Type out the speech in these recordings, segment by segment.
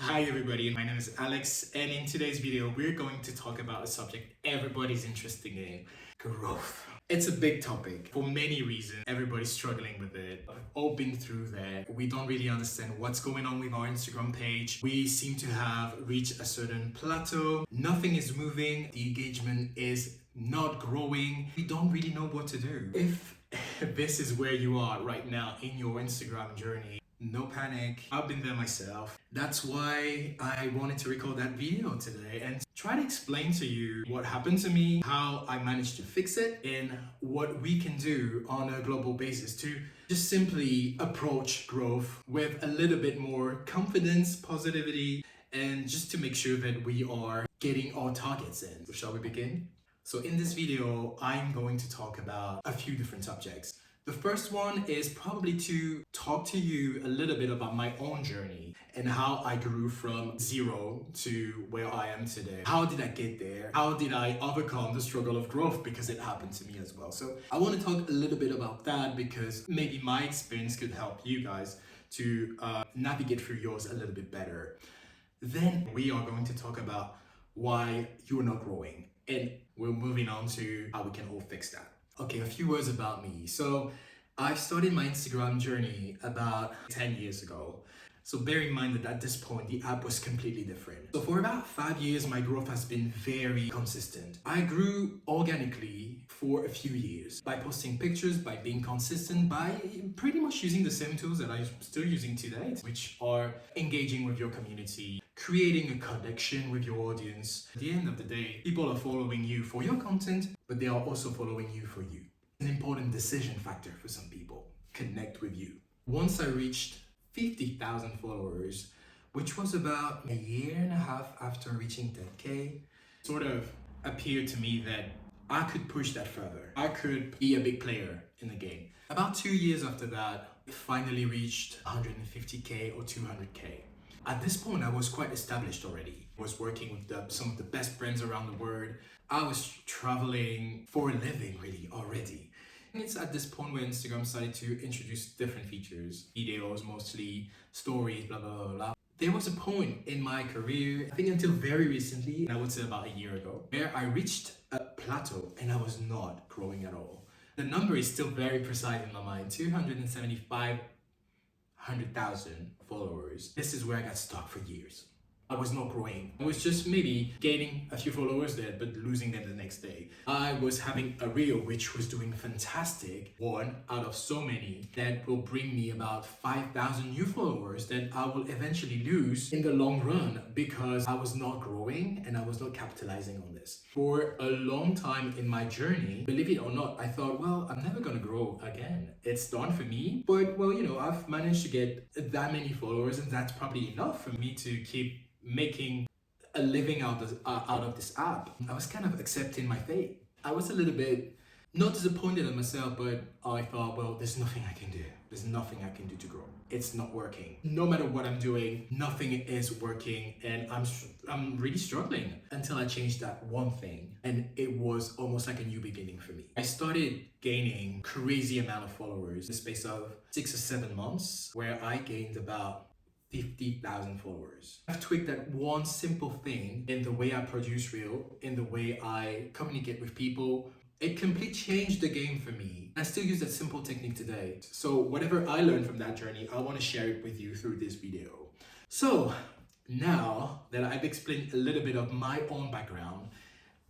Hi everybody, my name is Alex, and in today's video we're going to talk about a subject everybody's interested in: growth. It's a big topic for many reasons. Everybody's struggling with it. We've all been through that. We don't really understand what's going on with our Instagram page. We seem to have reached a certain plateau. Nothing is moving. The engagement is not growing. We don't really know what to do. If this is where you are right now in your Instagram journey, no panic. I've been there myself. That's why I wanted to record that video today and try to explain to you what happened to me, how I managed to fix it, and what we can do on a global basis to just simply approach growth with a little bit more confidence, positivity, and just to make sure that we are getting our targets in. So shall we begin? So in this video, I'm going to talk about a few different subjects. The first one is probably to talk to you a little bit about my own journey and how I grew from zero to where I am today. How did I get there? How did I overcome the struggle of growth? Because it happened to me as well. So I want to talk a little bit about that because maybe my experience could help you guys to navigate through yours a little bit better. Then we are going to talk about why you're not growing, and we're moving on to how we can all fix that. Okay, a few words about me. So I started my Instagram journey about 10 years ago. So bear in mind that at this point, the app was completely different. So for about 5 years, my growth has been very consistent. I grew organically for a few years by posting pictures, by being consistent, by pretty much using the same tools that I'm still using today, which are engaging with your community, creating a connection with your audience. At the end of the day, people are following you for your content, but they are also following you for you. An important decision factor for some people. Connect with you. Once I reached 50,000 followers, which was about a year and a half after reaching 10K, sort of appeared to me that I could push that further. I could be a big player in the game. About 2 years after that, I finally reached 150K or 200K. At this point, I was quite established already. I was working with some of the best brands around the world. I was traveling for a living really already. And it's at this point where Instagram started to introduce different features, videos mostly, stories, blah, blah, blah, blah. There was a point in my career, I think until very recently, I would say about a year ago, where I reached a plateau and I was not growing at all. The number is still very precise in my mind, 275,000 followers. This is where I got stuck for years. I was not growing. I was just maybe gaining a few followers there, but losing them the next day. I was having a reel which was doing fantastic, one out of so many, that will bring me about 5,000 new followers that I will eventually lose in the long run because I was not growing and I was not capitalizing on this. For a long time in my journey, believe it or not, I thought, well, I'm never gonna grow again. It's done for me, but well, I've managed to get that many followers and that's probably enough for me to keep making a living out of this app. I was kind of accepting my fate. I was a little bit not disappointed in myself, but I thought, well, there's nothing I can do. There's nothing I can do to grow. It's not working. No matter what I'm doing, nothing is working, and I'm really struggling until I changed that one thing, and it was almost like a new beginning for me. I started gaining crazy amount of followers in the space of 6 or 7 months, where I gained about 50,000 followers. I've tweaked that one simple thing in the way I produce reel, in the way I communicate with people. It completely changed the game for me. I still use that simple technique today. So whatever I learned from that journey, I want to share it with you through this video. So now that I've explained a little bit of my own background,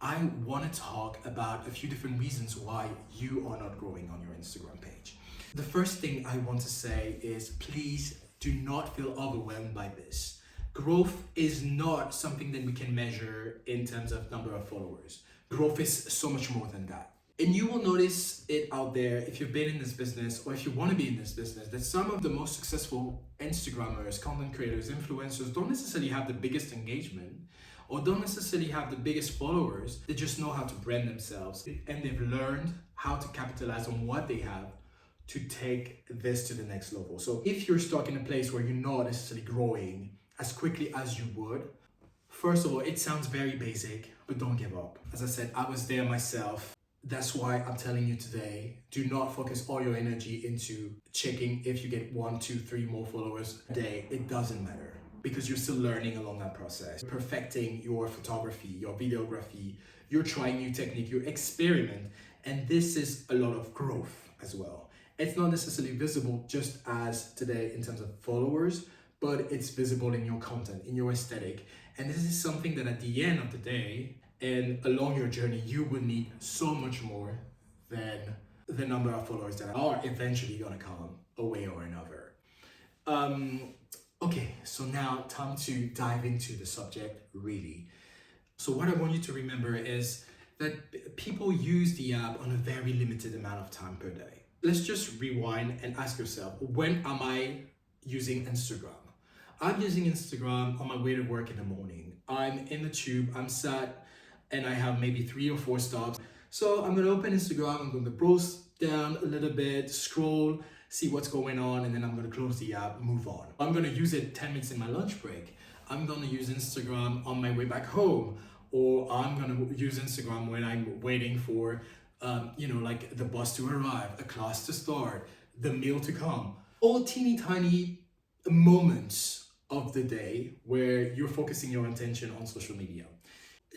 I want to talk about a few different reasons why you are not growing on your Instagram page. The first thing I want to say is please do not feel overwhelmed by this. Growth is not something that we can measure in terms of number of followers. Growth is so much more than that. And you will notice it out there if you've been in this business or if you want to be in this business, that some of the most successful Instagrammers, content creators, influencers don't necessarily have the biggest engagement or don't necessarily have the biggest followers. They just know how to brand themselves and they've learned how to capitalize on what they have to take this to the next level. So if you're stuck in a place where you're not necessarily growing as quickly as you would, first of all, it sounds very basic, but don't give up. As I said, I was there myself. That's why I'm telling you today, do not focus all your energy into checking if you get 1, 2, 3 more followers a day. It doesn't matter. because you're still learning along that process, perfecting your photography, your videography, you're trying new technique, you experiment, and this is a lot of growth as well. It's not necessarily visible just as today in terms of followers, but it's visible in your content, in your aesthetic. And this is something that at the end of the day and along your journey, you will need so much more than the number of followers that are eventually gonna come a way or another. Okay, so now time to dive into the subject really. So what I want you to remember is that people use the app on a very limited amount of time per day. Let's just rewind and ask yourself, when am I using Instagram? I'm using Instagram on my way to work in the morning. I'm in the tube, I'm sat, and I have maybe 3 or 4 stops. So I'm gonna open Instagram, I'm gonna browse down a little bit, scroll, see what's going on, and then I'm gonna close the app, move on. I'm gonna use it 10 minutes in my lunch break. I'm gonna use Instagram on my way back home, or I'm gonna use Instagram when I'm waiting for, like the bus to arrive, a class to start, the meal to come. All teeny tiny moments of the day where you're focusing your attention on social media.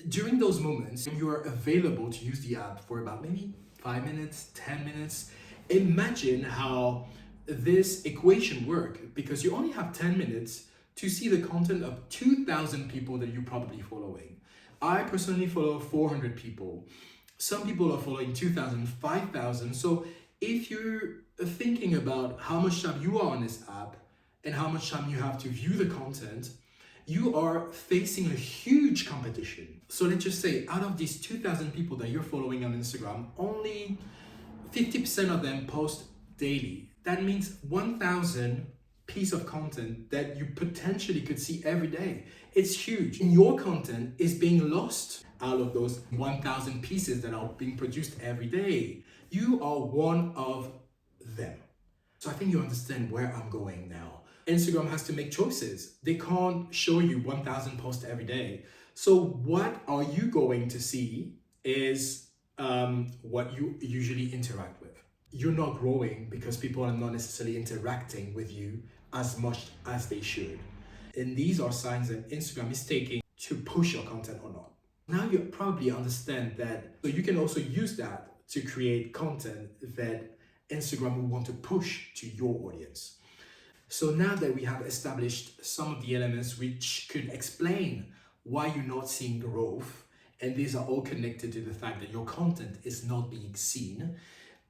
During those moments, you are available to use the app for about maybe 5 minutes, 10 minutes. Imagine how this equation works, because you only have 10 minutes to see the content of 2,000 people that you're probably following. I personally follow 400 people. Some people are following 2,000, 5,000. So if you're thinking about how much time you are on this app and how much time you have to view the content, you are facing a huge competition. So let's just say out of these 2,000 people that you're following on Instagram, only 50% of them post daily. That means 1,000 piece of content that you potentially could see every day. It's huge. And your content is being lost out of those 1,000 pieces that are being produced every day. You are one of them. So I think you understand where I'm going now. Instagram has to make choices. They can't show you 1,000 posts every day. So what are you going to see is what you usually interact with. You're not growing because people are not necessarily interacting with you as much as they should. And these are signs that Instagram is taking to push your content or not. Now you probably understand that. So you can also use that to create content that Instagram will want to push to your audience. So now that we have established some of the elements which could explain why you're not seeing growth, and these are all connected to the fact that your content is not being seen,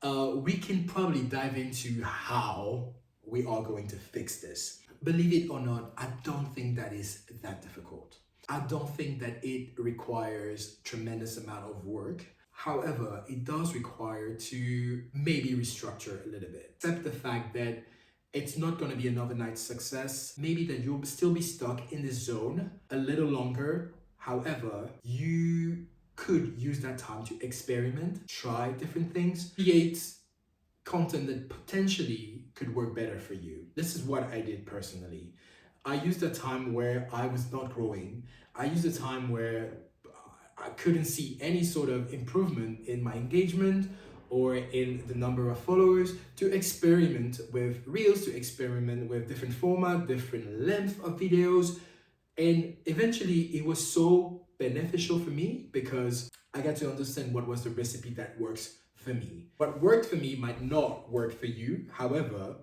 we can probably dive into how we are going to fix this. Believe it or not, I don't think that is that difficult. I don't think that it requires tremendous amount of work. However, it does require to maybe restructure a little bit. Accept the fact that it's not going to be an overnight success. Maybe that you'll still be stuck in this zone a little longer. However, you could use that time to experiment, try different things, create content that potentially could work better for you. This is what I did personally. I used a time where I was not growing. I used a time where I couldn't see any sort of improvement in my engagement or in the number of followers, to experiment with reels, to experiment with different format, different length of videos. And eventually it was so beneficial for me because I got to understand what was the recipe that works for me. What worked for me might not work for you. However,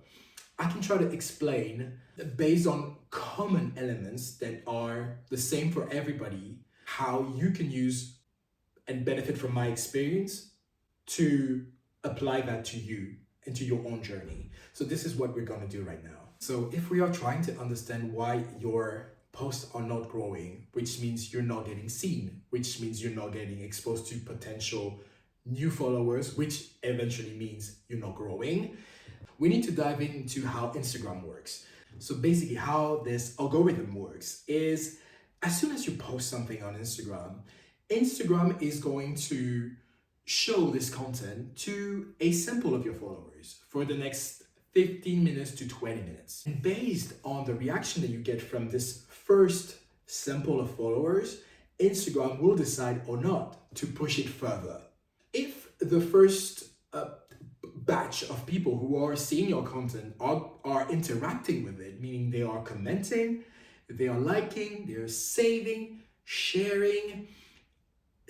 I can try to explain based on common elements that are the same for everybody, how you can use and benefit from my experience to apply that to you and to your own journey. So this is what we're going to do right now. So if we are trying to understand why your posts are not growing, which means you're not getting seen, which means you're not getting exposed to potential new followers, which eventually means you're not growing, we need to dive into how Instagram works. So basically how this algorithm works is, as soon as you post something on Instagram, Instagram is going to show this content to a sample of your followers for the next 15 minutes to 20 minutes. And based on the reaction that you get from this first sample of followers, Instagram will decide or not to push it further. If the first batch of people who are seeing your content are interacting with it, meaning they are commenting, they are liking, they're saving, sharing.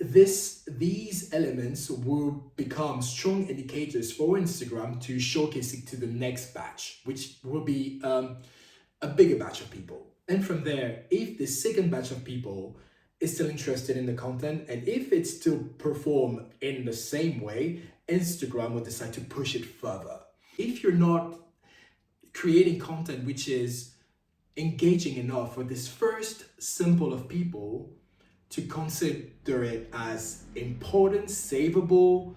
These elements will become strong indicators for Instagram to showcase it to the next batch, which will be a bigger batch of people. And from there, if the second batch of people is still interested in the content, and if it still perform in the same way, Instagram will decide to push it further. If you're not creating content which is engaging enough for this first sample of people to consider it as important, savable,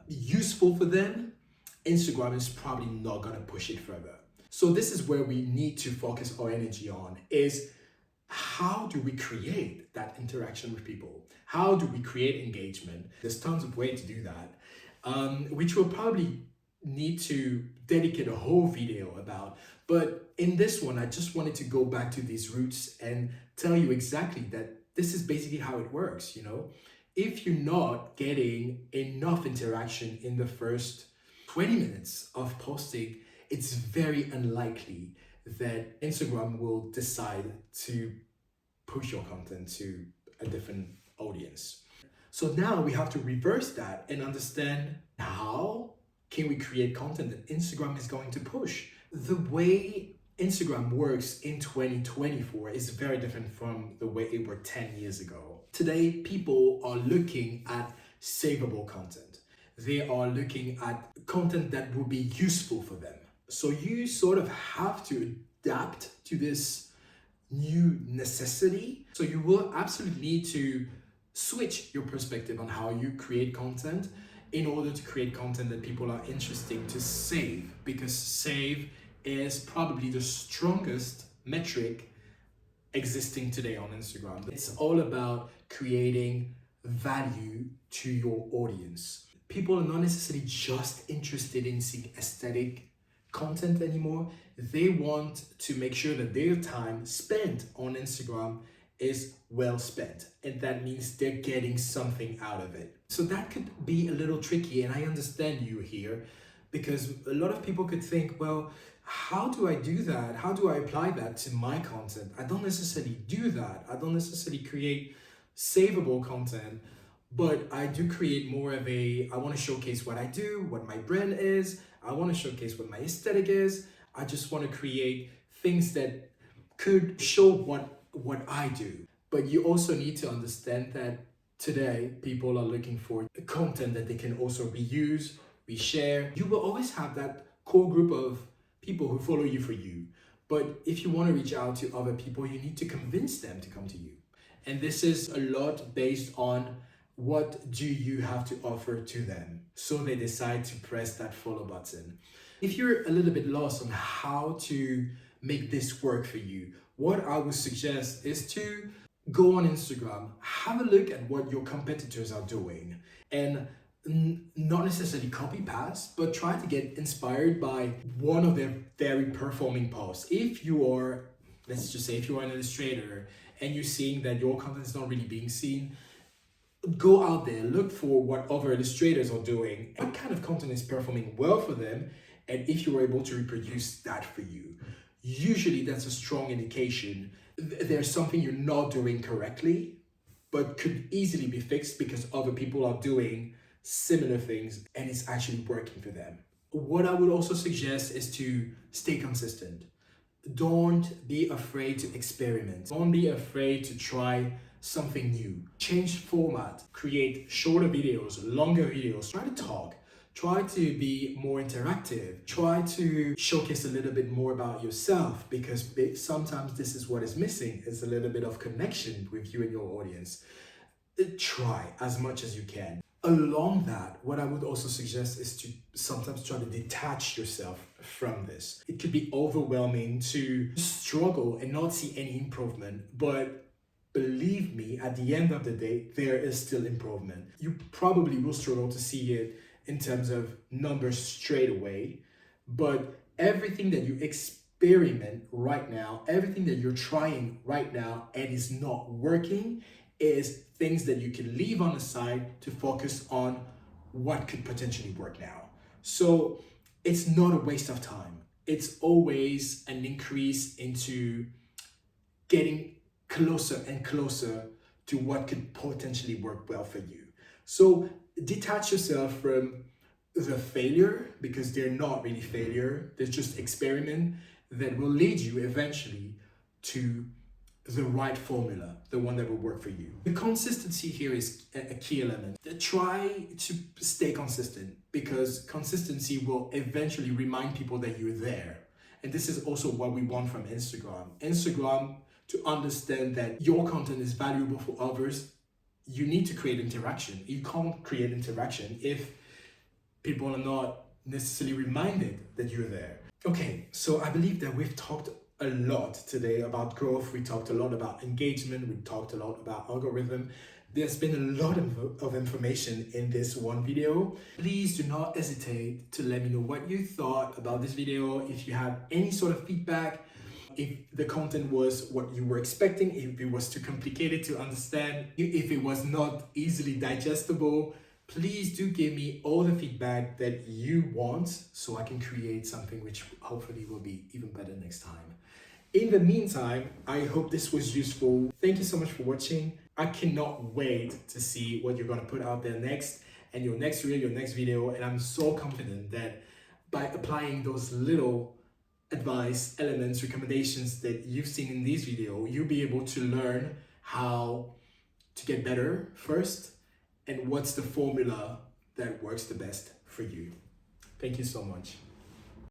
useful for them, Instagram is probably not gonna push it further. So this is where we need to focus our energy on, is how do we create that interaction with people? How do we create engagement? There's tons of ways to do that, which we'll probably need to dedicate a whole video about. But in this one, I just wanted to go back to these roots and tell you exactly that this is basically how it works, you know? If you're not getting enough interaction in the first 20 minutes of posting, it's very unlikely that Instagram will decide to push your content to a different audience. So now we have to reverse that and understand, how can we create content that Instagram is going to push? The way Instagram works in 2024 is very different from the way it worked 10 years ago. Today, people are looking at savable content. They are looking at content that will be useful for them. So you sort of have to adapt to this new necessity. So you will absolutely need to switch your perspective on how you create content in order to create content that people are interested to save, because save is probably the strongest metric existing today on Instagram. It's all about creating value to your audience. People are not necessarily just interested in seeing aesthetic content anymore. They want to make sure that their time spent on Instagram is well spent, and that means they're getting something out of it. So that could be a little tricky, and I understand you here, because a lot of people could think, well, how do I do that? How do I apply that to my content? I don't necessarily do that. I don't necessarily create savable content, but I do create more of I want to showcase what I do, what my brand is. I want to showcase what my aesthetic is. I just want to create things that could show what I do. But you also need to understand that today people are looking for content that they can also reuse, reshare. You will always have that core group of people who follow you for you. But if you want to reach out to other people, you need to convince them to come to you. And this is a lot based on what do you have to offer to them, so they decide to press that follow button. If you're a little bit lost on how to make this work for you, what I would suggest is to go on Instagram, have a look at what your competitors are doing, and not necessarily copy paste, but try to get inspired by one of their very performing posts. If you are, let's just say, if you are an illustrator and you're seeing that your content is not really being seen, go out there, look for what other illustrators are doing, what kind of content is performing well for them, and if you were able to reproduce that for you. Usually that's a strong indication there's something you're not doing correctly, but could easily be fixed because other people are doing similar things and it's actually working for them. What I would also suggest is to stay consistent. Don't be afraid to experiment. Don't be afraid to try something new. Change format, create shorter videos, longer videos. Try to talk. Try to be more interactive. Try to showcase a little bit more about yourself, because sometimes this is what is missing, is a little bit of connection with you and your audience. Try as much as you can. Along that, what I would also suggest is to sometimes try to detach yourself from this. It could be overwhelming to struggle and not see any improvement, but believe me, at the end of the day, there is still improvement. You probably will struggle to see it in terms of numbers straight away, but everything that you experiment right now, everything that you're trying right now and is not working, is things that you can leave on the side to focus on what could potentially work now. So it's not a waste of time. It's always an increase into getting closer and closer to what could potentially work well for you. So detach yourself from the failure, because they're not really failure, they're just experiment that will lead you eventually to the right formula, the one that will work for you. The consistency here is a key element. Try to stay consistent, because consistency will eventually remind people that you're there. And this is also what we want from Instagram. Instagram, to understand that your content is valuable for others, you need to create interaction. You can't create interaction if people are not necessarily reminded that you're there. Okay, so I believe that we've talked a lot today about growth. We talked a lot about engagement. We talked a lot about algorithm. There's been a lot of information in this one video. Please do not hesitate to let me know what you thought about this video. If you have any sort of feedback, if the content was what you were expecting, if it was too complicated to understand, if it was not easily digestible, please do give me all the feedback that you want so I can create something which hopefully will be even better next time. In the meantime, I hope this was useful. Thank you so much for watching. I cannot wait to see what you're going to put out there next, and your next reel, your next video. And I'm so confident that by applying those little advice, elements, recommendations that you've seen in this video, you'll be able to learn how to get better first, and what's the formula that works the best for you. Thank you so much.